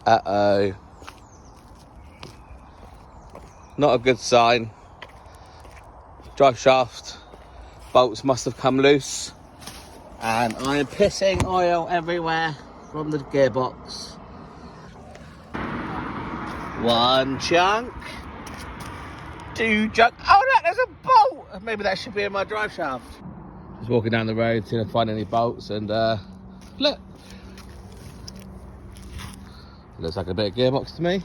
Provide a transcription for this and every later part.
Uh-oh. Not a good sign. Drive shaft bolts must have come loose. And I am pissing oil everywhere from the gearbox. One chunk. Two chunk. Oh look, there's a bolt! Maybe that should be in my drive shaft. Just walking down the road, seeing if I find any bolts, and look. Looks like a bit of gearbox to me.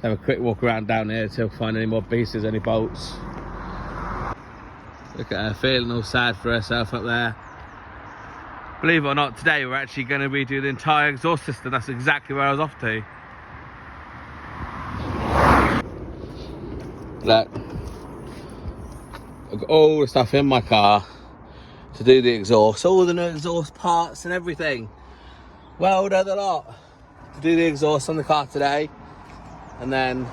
Have a quick walk around down here till I find any more pieces, any bolts. Look at her feeling all sad for herself up there. Believe it or not, today we're actually going to redo the entire exhaust system. That's exactly where I was off to. Look, I've got all the stuff in my car to do the exhaust, all the new exhaust parts and everything. Well done a lot to do the exhaust on the car today, and then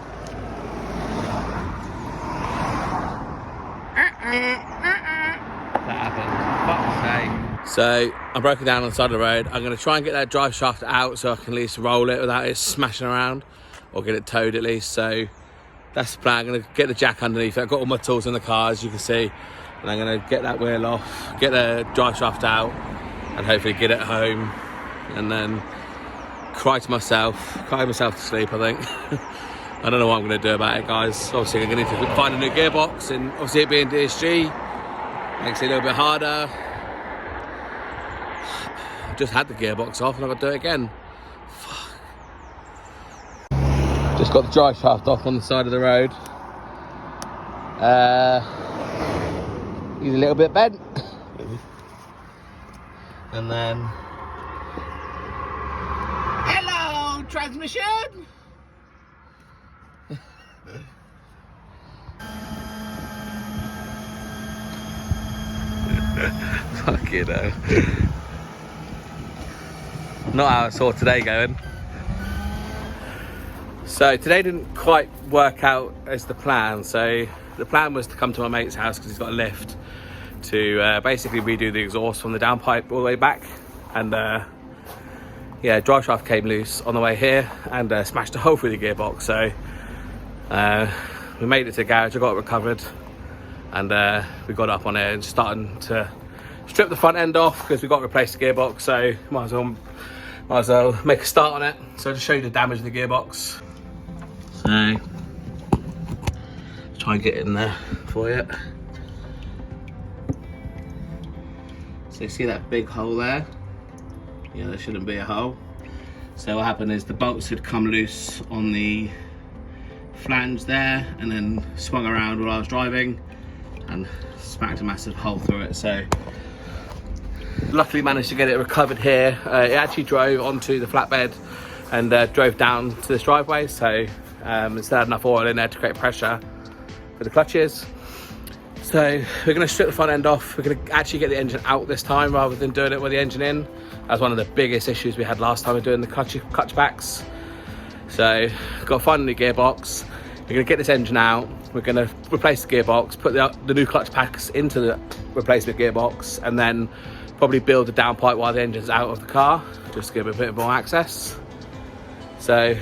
that happened. Fuck's sake. So I'm broken down on the side of the road. I'm going to try and get that drive shaft out so I can at least roll it without it smashing around, or get it towed at least. So that's the plan. I'm going to get the jack underneath it. I've got all my tools in the car, as you can see, and I'm going to get that wheel off, get the drive shaft out, and hopefully get it home, and then cry myself to sleep, I think. I don't know what I'm going to do about it, guys. Obviously I'm going to need to find a new gearbox, and obviously it being DSG makes it a little bit harder. I just had the gearbox off and I've got to do it again. Fuck. Just got the drive shaft off on the side of the road. He's a little bit bent. And then, hello, transmission. Fuck you know. Not how I saw today going. So today didn't quite work out as the plan. So the plan was to come to my mate's house because he's got a lift to basically redo the exhaust from the downpipe all the way back. And yeah, drive shaft came loose on the way here and smashed a hole through the gearbox. So we made it to the garage, I got it recovered, and we got up on it and starting to strip the front end off because we got to replace the gearbox. So might as well make a start on it. So I'll just show you the damage of the gearbox. So try and get in there for you. So you see that big hole there? Yeah, there shouldn't be a hole. So what happened is the bolts had come loose on the flange there and then swung around while I was driving and smacked a massive hole through it. So luckily managed to get it recovered here. It actually drove onto the flatbed and drove down to this driveway. So it still had enough oil in there to create pressure for the clutches. So we're going to strip the front end off. We're going to actually get the engine out this time rather than doing it with the engine in. That's one of the biggest issues we had last time with doing the clutch backs. So got to find a new gearbox. We're going to get this engine out. We're going to replace the gearbox, put the new clutch packs into the replacement gearbox, and then probably build a downpipe while the engine's out of the car, just to give it a bit more access. So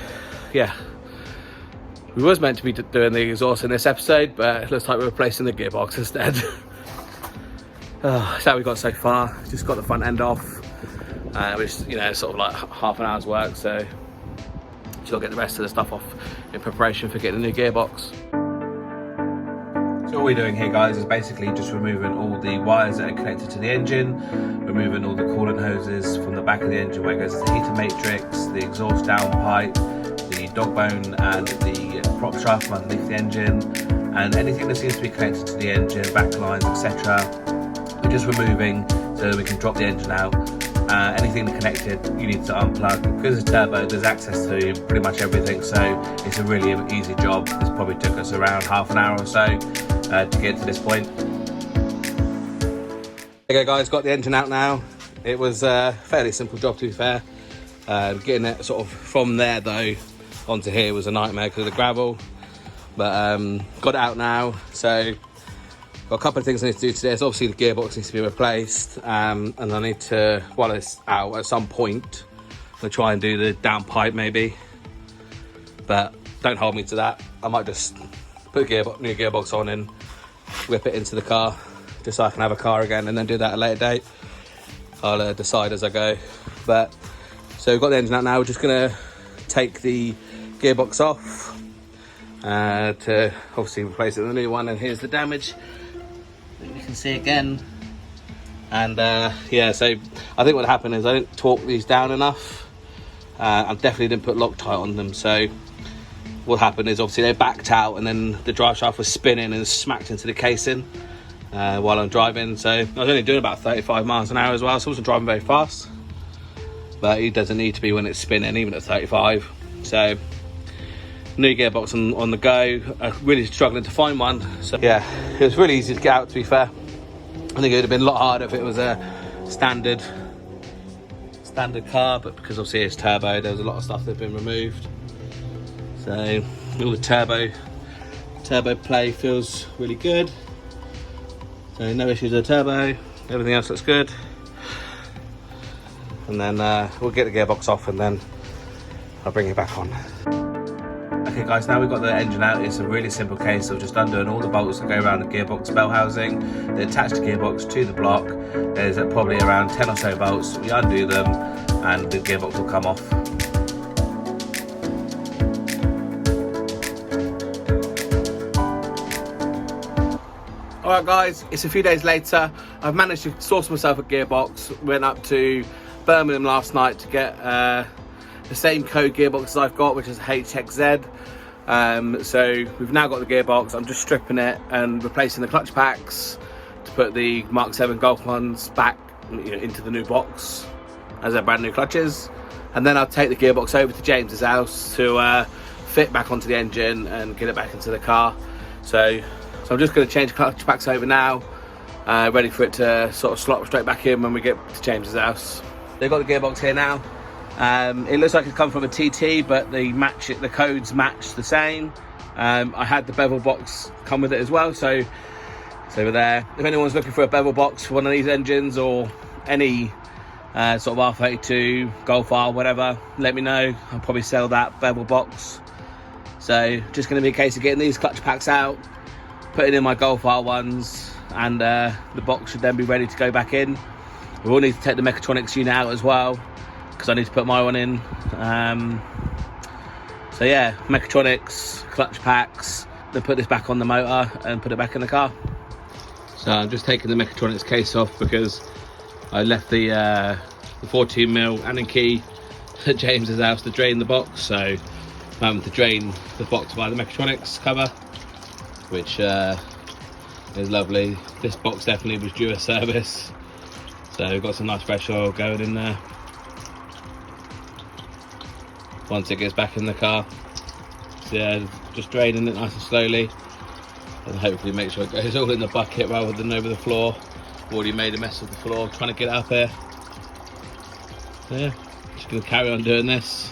yeah, we was meant to be doing the exhaust in this episode, but it looks like we're replacing the gearbox instead. That's how we got so far. Just got the front end off, which, you know, sort of like half an hour's work. So just got to get the rest of the stuff off in preparation for getting the new gearbox. So all we're doing here, guys, is basically just removing all the wires that are connected to the engine, removing all the coolant hoses from the back of the engine where it goes to the heater matrix, the exhaust downpipe, the dog bone and the prop shaft from underneath the engine, and anything that seems to be connected to the engine, back lines, etc. We're just removing so that we can drop the engine out. Anything connected you need to unplug. Because it's a turbo, there's access to pretty much everything, so it's a really easy job. This probably took us around half an hour or so to get to this point. Okay guys, got the engine out now. It was a fairly simple job, to be fair. Getting it sort of from there though onto here was a nightmare because of the gravel, but got it out now. So got a couple of things I need to do today. So obviously the gearbox needs to be replaced, and I need to, while it's out at some point, I'm gonna try and do the downpipe maybe, but don't hold me to that. I might just put a new gearbox on and whip it into the car, just so I can have a car again, and then do that at a later date. I'll decide as I go. But so we've got the engine out now. We're just gonna take the gearbox off to obviously replace it with a new one. And here's the damage that you can see again. And yeah, so I think what happened is I didn't torque these down enough. I definitely didn't put Loctite on them. So what happened is obviously they backed out, and then the drive shaft was spinning and smacked into the casing while I'm driving. So I was only doing about 35 miles an hour as well, so I wasn't driving very fast. But it doesn't need to be when it's spinning, even at 35. So new gearbox on the go. Really struggling to find one. So yeah, it was really easy to get out, to be fair. I think it would have been a lot harder if it was a standard car, but because obviously it's turbo, there's a lot of stuff that's been removed. So all the turbo play feels really good. So no issues with the turbo, everything else looks good. And then we'll get the gearbox off, and then I'll bring it back on. Okay guys, now we've got the engine out. It's a really simple case of just undoing all the bolts that go around the gearbox bell housing. They attach the gearbox to the block. There's probably around 10 or so bolts. We undo them and the gearbox will come off. Alright guys, it's a few days later. I've managed to source myself a gearbox. Went up to Birmingham last night to get the same code gearbox as I've got, which is HXZ. So we've now got the gearbox. I'm just stripping it and replacing the clutch packs to put the Mark 7 Golf ones back into the new box as they're brand new clutches. And then I'll take the gearbox over to James's house to fit back onto the engine and get it back into the car. So I'm just going to change the clutch packs over now, ready for it to sort of slot straight back in when we get to James's house. They've got the gearbox here now. It looks like it's come from a TT, but the codes match the same. I had the bevel box come with it as well, so we're there. If anyone's looking for a bevel box for one of these engines, or any sort of R32, Golf R, whatever, let me know. I'll probably sell that bevel box. So just going to be a case of getting these clutch packs out, putting in my Golf R ones, and the box should then be ready to go back in. We will need to take the mechatronics unit out as well, because I need to put my one in. So yeah, mechatronics, clutch packs, then put this back on the motor and put it back in the car. So I'm just taking the mechatronics case off because I left the 14mm Allen key at James's house to drain the box. So I'm having to drain the box by the mechatronics cover, which is lovely. This box definitely was due a service. So we've got some nice fresh oil going in there. Once it gets back in the car. So yeah, just draining it nice and slowly, and hopefully make sure it goes all in the bucket rather than over the floor. I've already made a mess of the floor trying to get it up here. So yeah, just going to carry on doing this,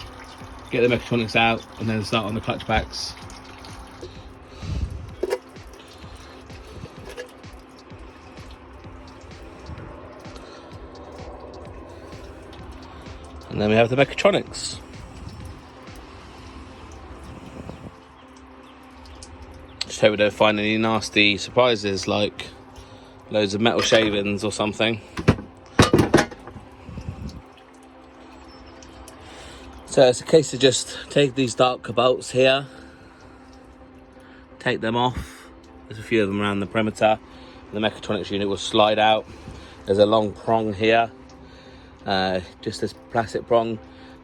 get the mechatronics out, and then start on the clutch packs. And then we have the mechatronics. Just hope we don't find any nasty surprises like loads of metal shavings or something. So it's a case of just take these dark bolts here, take them off. There's a few of them around the perimeter. The mechatronics unit will slide out. There's a long prong here, just this plastic prong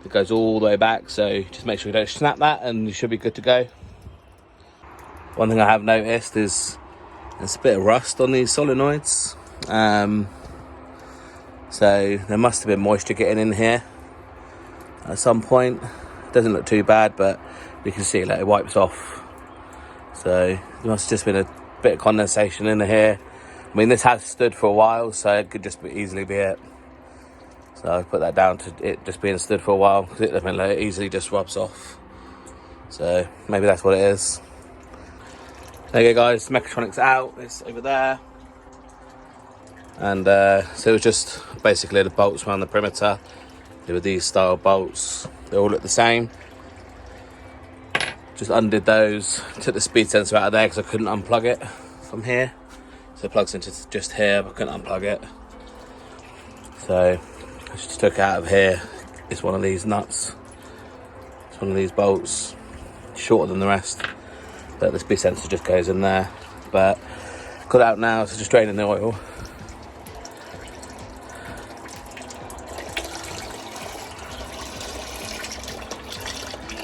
that goes all the way back, so just make sure you don't snap that and you should be good to go. One thing I have noticed is there's a bit of rust on these solenoids, so there must have been moisture getting in here at some point. It doesn't look too bad, but you can see like it wipes off, so there must have just been a bit of condensation in here. I mean, this has stood for a while, so it could just easily be it. So I put that down to it just being stood for a while, because it easily just rubs off. So maybe that's what it is. There you go guys, mechatronics out, it's over there. And so it was just basically the bolts around the perimeter. They were these style bolts, they all look the same. just undid those, took the speed sensor out of there because I couldn't unplug it from here. So it plugs into just here, but I couldn't unplug it. So I just took it out of here. It's one of these nuts. It's one of these bolts, shorter than the rest. But the speed sensor just goes in there. But got it out now, so just draining the oil.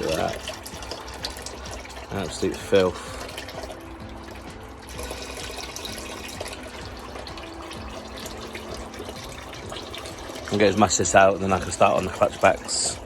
Look at that. Absolute filth. And get as much of this out, and then I can start on the clutch backs.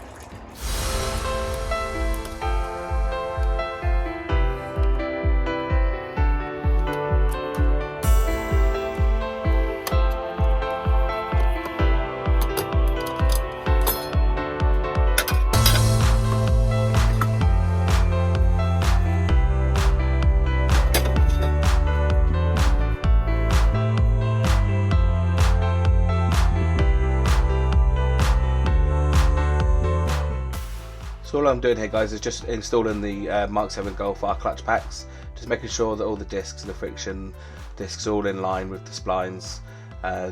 So all I'm doing here, guys, is just installing the Mark 7 Golf R clutch packs, just making sure that all the discs and the friction discs are all in line with the splines,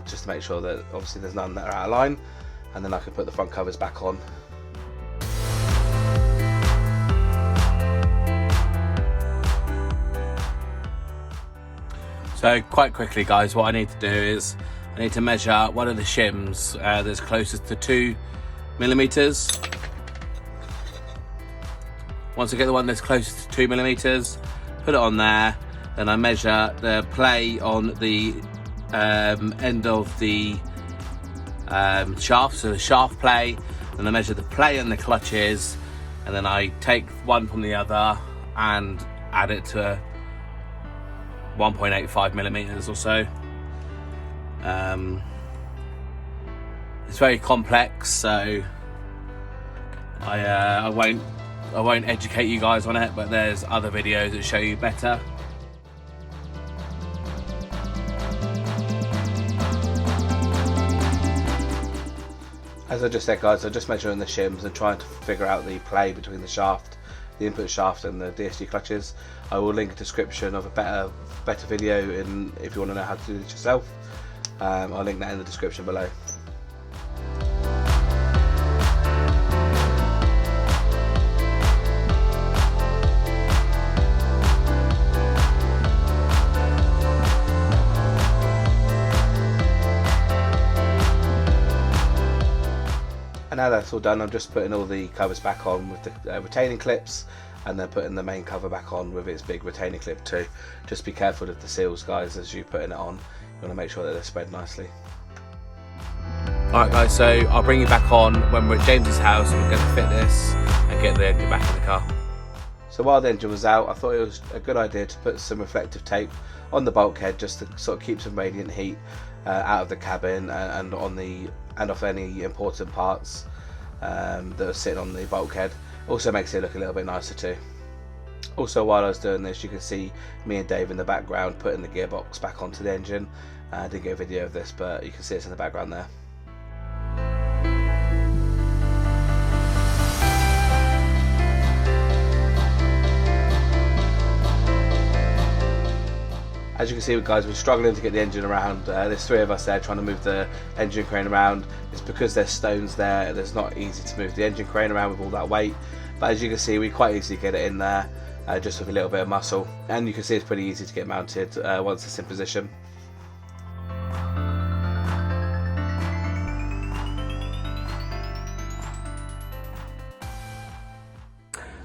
just to make sure that obviously there's none that are out of line, and then I can put the front covers back on. So quite quickly, guys, what I need to do is I need to measure one of the shims that's closest to 2mm. Once I get the one that's closest to 2mm, put it on there. Then I measure the play on the end of the shaft, so the shaft play. Then I measure the play on the clutches, and then I take one from the other and add it to 1.85mm or so. It's very complex, so I won't educate you guys on it, but there's other videos that show you better. As I just said, guys, I'm just measuring the shims and trying to figure out the play between the shaft, the input shaft, and the DSG clutches. I will link a description of a better video if you want to know how to do this yourself. I'll link that in the description below. And now that's all done, I'm just putting all the covers back on with the retaining clips, and then putting the main cover back on with its big retaining clip too. Just be careful of the seals, guys, as you're putting it on. You want to make sure that they're spread nicely. Alright guys, so I'll bring you back on when we're at James's house and we're going to fit this and get the engine back in the car. So while the engine was out, I thought it was a good idea to put some reflective tape on the bulkhead, just to sort of keep some radiant heat out of the cabin and off any important parts that are sitting on the bulkhead. Also makes it look a little bit nicer too. Also, while I was doing this, you can see me and Dave in the background putting the gearbox back onto the engine. I didn't get a video of this, but you can see it's in the background there. As you can see, guys, we're struggling to get the engine around. There's three of us there trying to move the engine crane around. It's because there's stones there, it's not easy to move the engine crane around with all that weight. But as you can see, we quite easily get it in there, just with a little bit of muscle. And you can see it's pretty easy to get mounted once it's in position.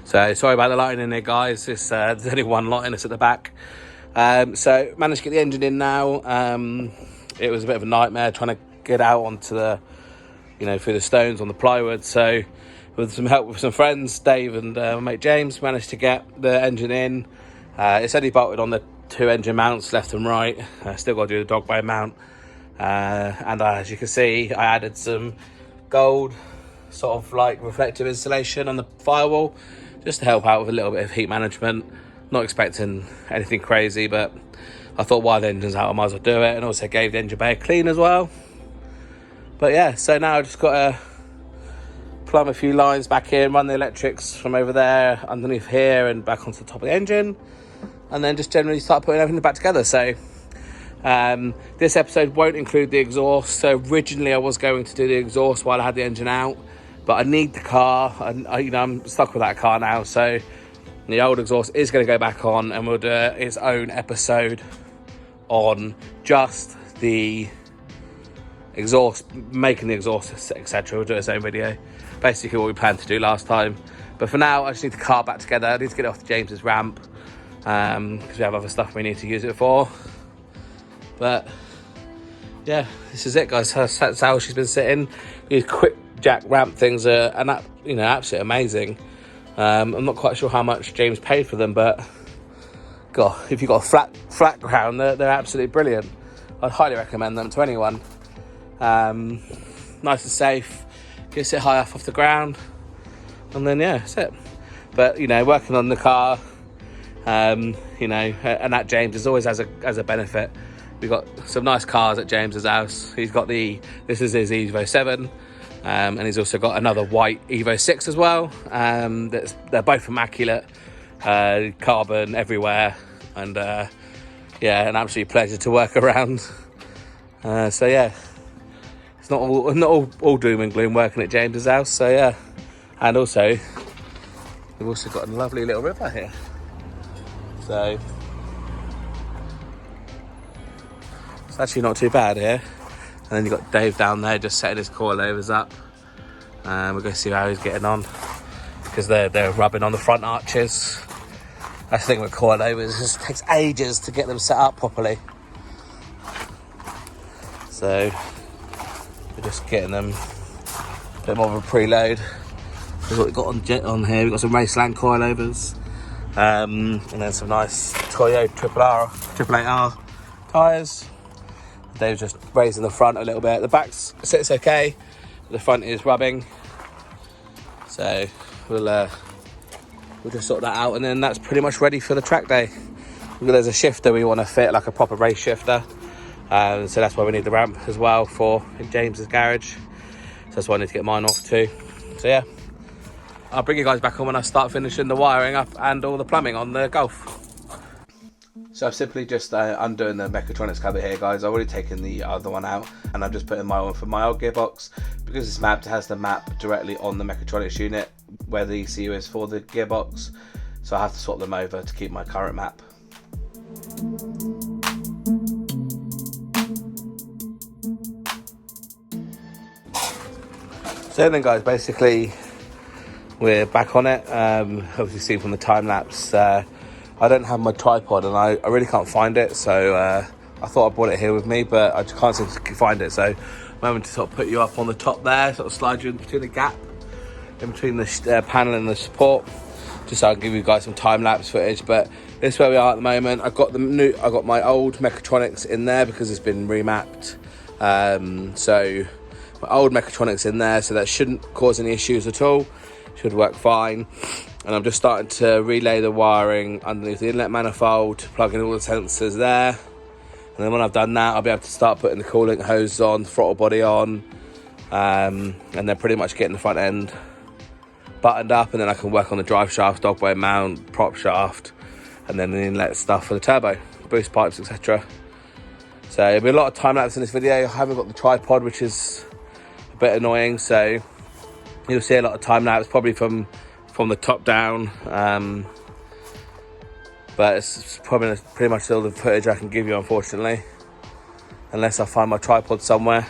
So sorry about the lighting in there, guys. There's only one light in us at the back. So managed to get the engine in now. It was a bit of a nightmare trying to get out onto the, through the stones on the plywood. So with some help with some friends, Dave and my mate James, managed to get the engine in. It's only bolted on the two engine mounts left and right. Still got to do the dog bone mount. And as you can see, I added some gold sort of like reflective insulation on the firewall, just to help out with a little bit of heat management. Not expecting anything crazy, but I thought while the engine's out I might as well do it, and also gave the engine bay a clean as well. But yeah, so now I just got to plumb a few lines back in, run the electrics from over there underneath here and back onto the top of the engine, and then just generally start putting everything back together. So this episode won't include the exhaust. So originally I was going to do the exhaust while I had the engine out, but I need the car, and I'm stuck with that car now. So the old exhaust is going to go back on, and we'll do its own episode on just the exhaust, making the exhaust, etc. We'll do its own video, basically what we planned to do last time. But for now, I just need the car back together. I need to get it off to James's ramp, because we have other stuff we need to use it for. But yeah, this is it, guys. That's how she's been sitting. These quick jack ramp things are, and that, absolutely amazing. I'm not quite sure how much James paid for them, but God, if you've got a flat ground, they're absolutely brilliant. I'd highly recommend them to anyone. Nice and safe, gets it high off the ground, and then yeah, that's it. But working on the car, and at James is always has a benefit. We've got some nice cars at James's house. He's got this is his Evo 7, and he's also got another white Evo 6 as well. They're both immaculate, carbon everywhere, and yeah, an absolute pleasure to work around. So yeah, it's not all doom and gloom working at James's house. So yeah, and also we've also got a lovely little river here. So it's actually not too bad here. And then you've got Dave down there just setting his coilovers up. We're going to see how he's getting on, because they're rubbing on the front arches. That's the thing with coilovers, it just takes ages to get them set up properly. So we're just getting them a bit more of a preload. That's what we've got on here. We've got some Raceland coilovers, and then some nice Toyo Triple 8R tyres. Dave's just raising the front a little bit. The back sits okay, the front is rubbing. So we'll just sort that out, and then that's pretty much ready for the track day. There's a shifter we want to fit, like a proper race shifter. So that's why we need the ramp as well in James's garage. So that's why I need to get mine off too. So yeah, I'll bring you guys back on when I start finishing the wiring up and all the plumbing on the Golf. So I've simply just undoing the mechatronics cover here, guys. I've already taken the other one out, and I'm just putting my one for my old gearbox. Because it's mapped, it has the map directly on the mechatronics unit where the ECU is for the gearbox. So I have to swap them over to keep my current map. So then, guys, basically we're back on it. Obviously seen from the time lapse, I don't have my tripod, and I really can't find it, so I thought I brought it here with me, but I just can't seem to find it. So I'm having to sort of put you up on the top there, sort of slide you in between the gap in between the panel and the support, just so I can give you guys some time lapse footage. But this is where we are at the moment. I got my old mechatronics in there because it's been remapped. So my old mechatronics in there, so that shouldn't cause any issues at all. Should work fine. And I'm just starting to relay the wiring underneath the inlet manifold, plug in all the sensors there. And then when I've done that, I'll be able to start putting the coolant hose on, throttle body on, and then pretty much getting the front end buttoned up, and then I can work on the drive shaft, dogboy mount, prop shaft, and then the inlet stuff for the turbo, boost pipes, etc. So it'll be a lot of time lapse in this video. I haven't got the tripod, which is a bit annoying, so you'll see a lot of time lapse, probably from the top down, but it's probably pretty much all the footage I can give you, unfortunately, unless I find my tripod somewhere.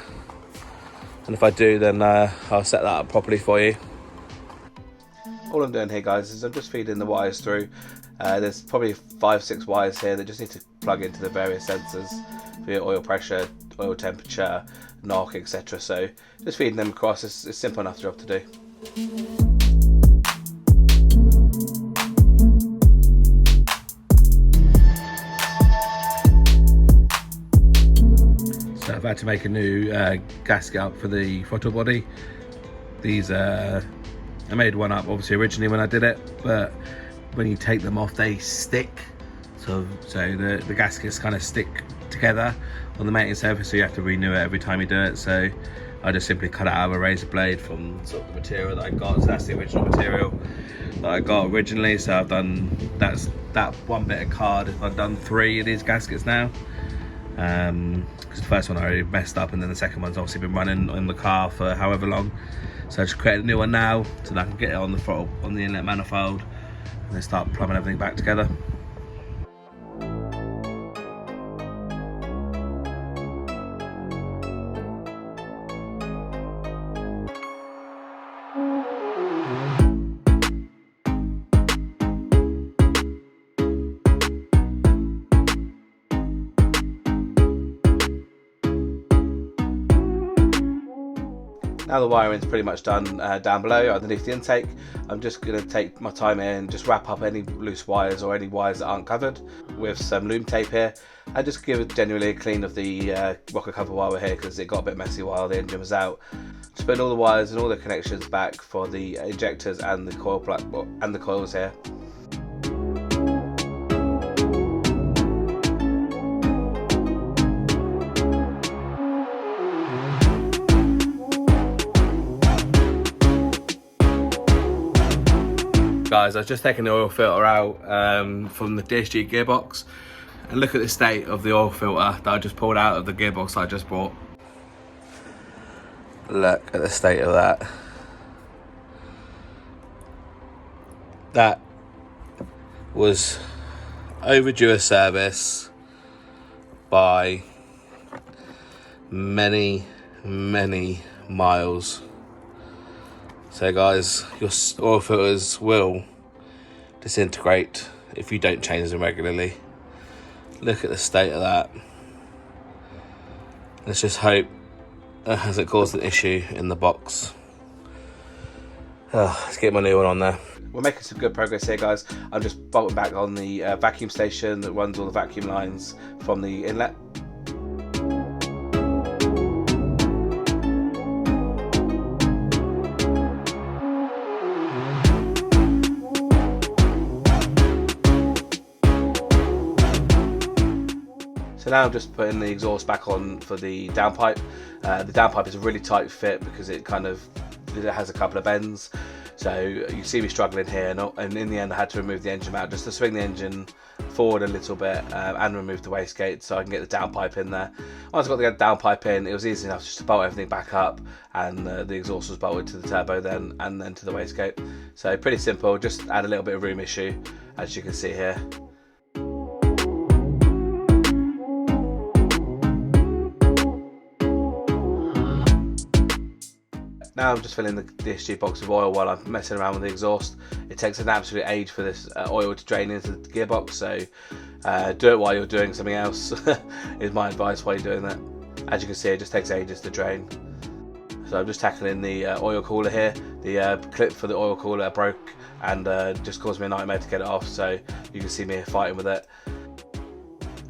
And if I do, then I'll set that up properly for you. All I'm doing here, guys, is I'm just feeding the wires through. There's probably 5-6 wires here that just need to plug into the various sensors for your oil pressure, oil temperature, knock, etc. So just feeding them across. It's simple enough job to do. So I've had to make a new gasket up for the throttle body. These I made one up obviously originally when I did it, but when you take them off they stick. So the gaskets kind of stick together on the mating surface, so you have to renew it every time you do it. So I just simply cut it out of a razor blade from sort of the material that I got. So that's the original material that I got originally. So I've done that one bit of card. I've done 3 of these gaskets now. Because the first one I already messed up, and then the second one's obviously been running in the car for however long. So I just created a new one now so that I can get it on the throttle, on the inlet manifold, and then start plumbing everything back together. Now the wiring's pretty much done down below underneath the intake. I'm just going to take my time in, just wrap up any loose wires or any wires that aren't covered with some loom tape here, and just give it generally a clean of the rocker cover while we're here, because it got a bit messy while the engine was out. Just put all the wires and all the connections back for the injectors and the coil plug and the coils here. Guys, I've just taken the oil filter out from the DSG gearbox, and look at the state of the oil filter that I just pulled out of the gearbox that I just bought. Look at the state of that. That was overdue a service by many miles. So guys, your oil filters will disintegrate if you don't change them regularly. Look at the state of that. Let's just hope it hasn't caused an issue in the box. Let's get my new one on there. We're making some good progress here, guys. I'm just bolting back on the vacuum station that runs all the vacuum lines from the inlet. So now I'm just putting the exhaust back on for the downpipe. The downpipe is a really tight fit because it has a couple of bends. So you see me struggling here, and in the end I had to remove the engine mount just to swing the engine forward a little bit and remove the wastegate so I can get the downpipe in there. Once I got the downpipe in, it was easy enough just to bolt everything back up, and the exhaust was bolted to the turbo then, and then to the wastegate. So pretty simple, just add a little bit of room issue, as you can see here. Now I'm just filling the DSG box with oil while I'm messing around with the exhaust. It takes an absolute age for this oil to drain into the gearbox, so do it while you're doing something else is my advice while you're doing that. As you can see, it just takes ages to drain. So I'm just tackling the oil cooler here. The clip for the oil cooler broke and just caused me a nightmare to get it off, so you can see me fighting with it.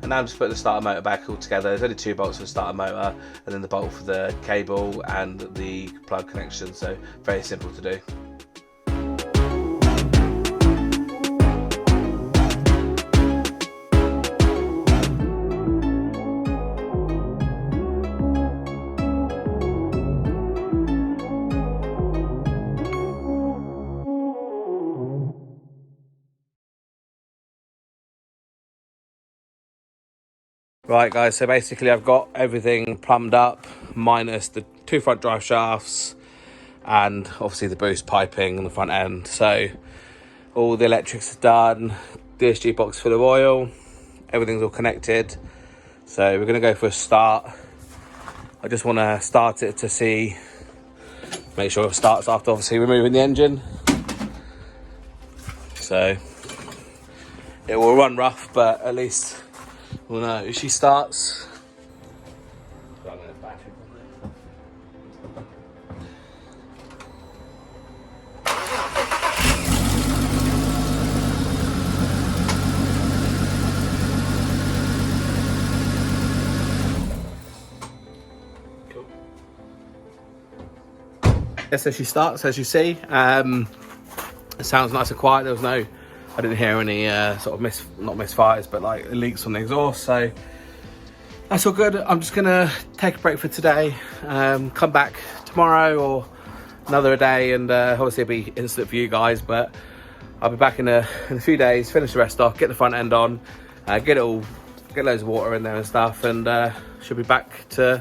And now I'm just putting the starter motor back all together. There's only 2 bolts for the starter motor, and then the bolt for the cable and the plug connection, so very simple to do. Right guys, so basically I've got everything plumbed up minus the 2 front drive shafts and obviously the boost piping on the front end. So all the electrics are done, DSG box full of oil, everything's all connected. So we're going to go for a start. I just want to start it to see, make sure it starts after obviously removing the engine. So it will run rough, but at least we'll know if she starts. Cool. Yeah, so she starts, as you see. It sounds nice and quiet. There was no, I didn't hear any sort of not misfires, but like leaks on the exhaust. So That's all good. I'm just gonna take a break for today, come back tomorrow or another day, and obviously it'll be instant for you guys, but I'll be back in a few days, finish the rest off, get the front end on, get loads of water in there and stuff, and should be back to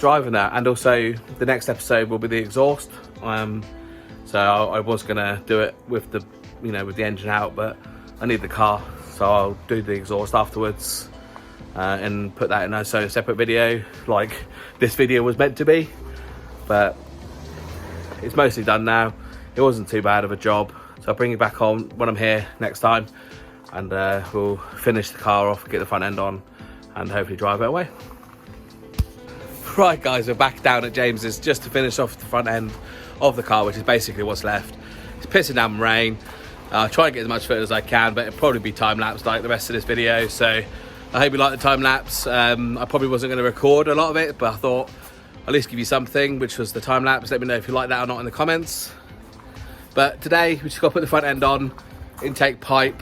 driving that. And also the next episode will be the exhaust. So I was gonna do it with the with the engine out, but I need the car, so I'll do the exhaust afterwards and put that in a separate video like this video was meant to be. But it's mostly done now. It wasn't too bad of a job, so I'll bring you back on when I'm here next time, and we'll finish the car off, get the front end on, and hopefully drive it away. Right guys, we're back down at James's just to finish off the front end of the car, which is basically what's left. It's pissing down rain. I'll try and get as much footage as I can, but it'll probably be time-lapse like the rest of this video, so I hope you like the time-lapse. I probably wasn't going to record a lot of it, but I thought at least give you something, which was the time-lapse. Let me know if you like that or not in the comments. But today, we just got to put the front end on, intake pipe,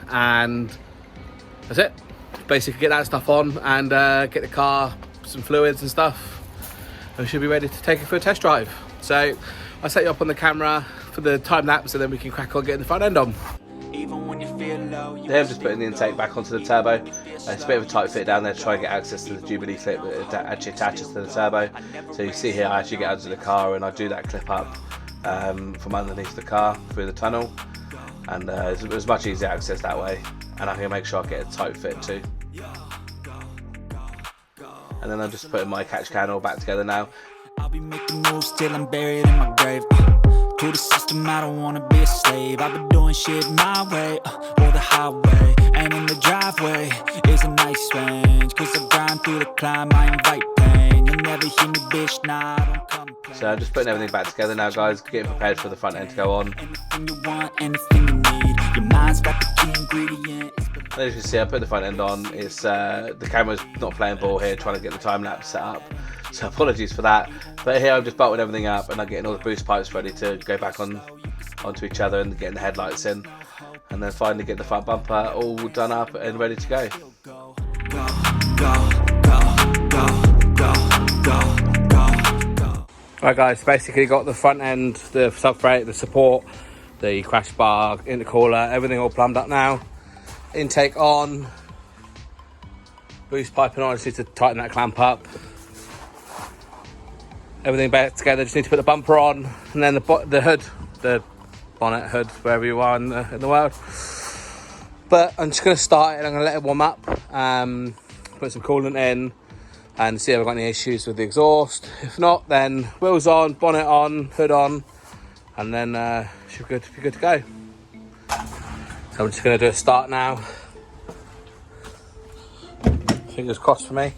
and that's it. Basically get that stuff on and get the car some fluids and stuff, and we should be ready to take it for a test drive. So I'll set you up on the camera for the time-lapse, and then we can crack on getting the front end on. There, I'm just putting the intake back onto the turbo. It's a bit of a tight fit down there to try and get access to the Jubilee clip that actually attaches to the turbo. So you see here, I actually get under the car and I do that clip up from underneath the car through the tunnel, and it was much easier access that way, and I can make sure I get a tight fit too. And then I'm just putting my catch can all back together now. I'll be making moves till I'm buried in my grave. To the system, I don't wanna be a slave. I've been doing shit my way, or the highway. And in the driveway is a nice range, cause I grind through the climb, I invite pain. You'll never hear me, bitch, nah, I don't complain. So I'm just putting everything back together now, guys, getting prepared for the front end to go on. Anything you want, anything you need, your mind's got the key ingredient. As you can see, I put the front end on. It's the camera's not playing ball here, trying to get the time lapse set up, so apologies for that. But here I'm just bolting everything up, and I'm getting all the boost pipes ready to go back onto each other, and getting the headlights in, and then finally get the front bumper all done up and ready to go. Right guys, basically got the front end, the subframe, the support, the crash bar, intercooler, everything all plumbed up now. Intake on, boost piping on. I just need to tighten that clamp up. Everything back together. Just need to put the bumper on, and then the hood, the bonnet, hood, wherever you are in the world. But I'm just going to start it, and I'm going to let it warm up, put some coolant in, and see if I've got any issues with the exhaust. If not, then wheels on, bonnet on, hood on, and then should be good to go. So I'm just going to do a start now. Fingers crossed for me.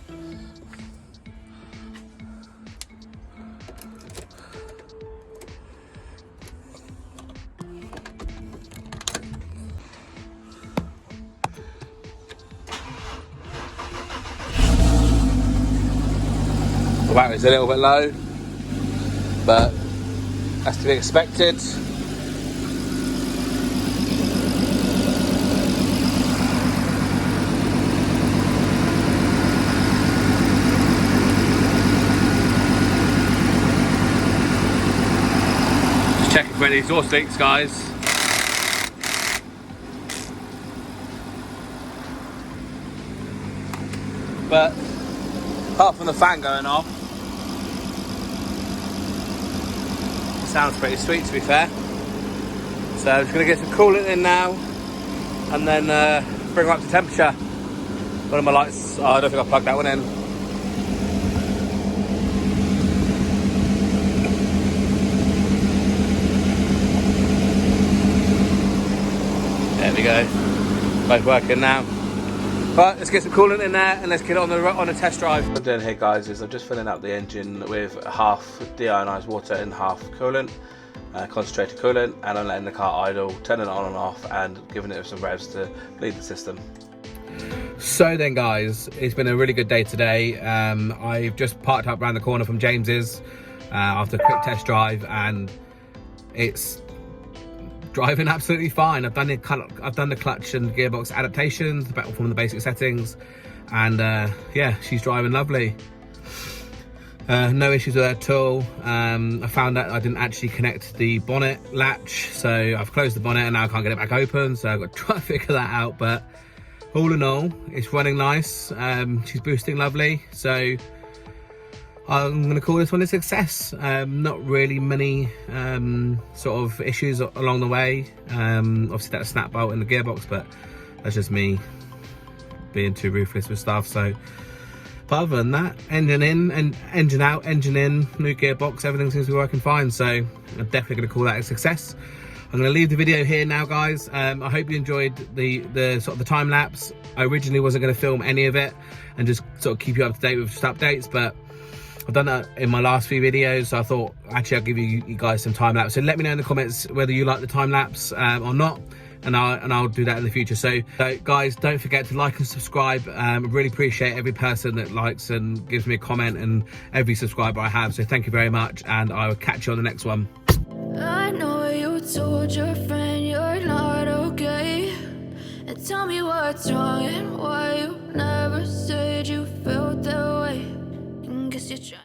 The battery's a little bit low, but that's to be expected. Checking for any exhaust leaks, guys. But apart from the fan going off, it sounds pretty sweet, to be fair. So I'm just going to get some coolant in now, and then bring them up to temperature. One of my lights, I don't think I plugged that one in. There we go, both working now. But let's get some coolant in there and let's get on a test drive. What I'm doing here, guys, is I'm just filling up the engine with half deionized water and half coolant, concentrated coolant, and I'm letting the car idle, turning it on and off, and giving it some revs to bleed the system. So then, guys, it's been a really good day today. I've just parked up around the corner from James's after a quick test drive, and it's driving absolutely fine. I've done the clutch and gearbox adaptations from the basic settings. and yeah, she's driving lovely. No issues with her at all. I found out I didn't actually connect the bonnet latch, so I've closed the bonnet and now I can't get it back open, so I've got to try to figure that out. But all in all, it's running nice. She's boosting lovely, so I'm going to call this one a success. Not really many sort of issues along the way. Obviously that snap bolt in the gearbox, but that's just me being too ruthless with stuff. So, but other than that, engine in and engine out, engine in, new gearbox, everything seems to be working fine. So I'm definitely going to call that a success. I'm going to leave the video here now, guys. I hope you enjoyed the sort of the time lapse. I originally wasn't going to film any of it and just sort of keep you up to date with just updates, but I've done that in my last few videos, so I thought actually I'll give you guys some time lapse. So let me know in the comments whether you like the time lapse or not, and I'll do that in the future. So guys, don't forget to like and subscribe. I really appreciate every person that likes and gives me a comment and every subscriber I have. So thank you very much, and I will catch you on the next one. I know you told your friend you're not okay, and tell me what's wrong and why you never said you felt that way. Guess you're trying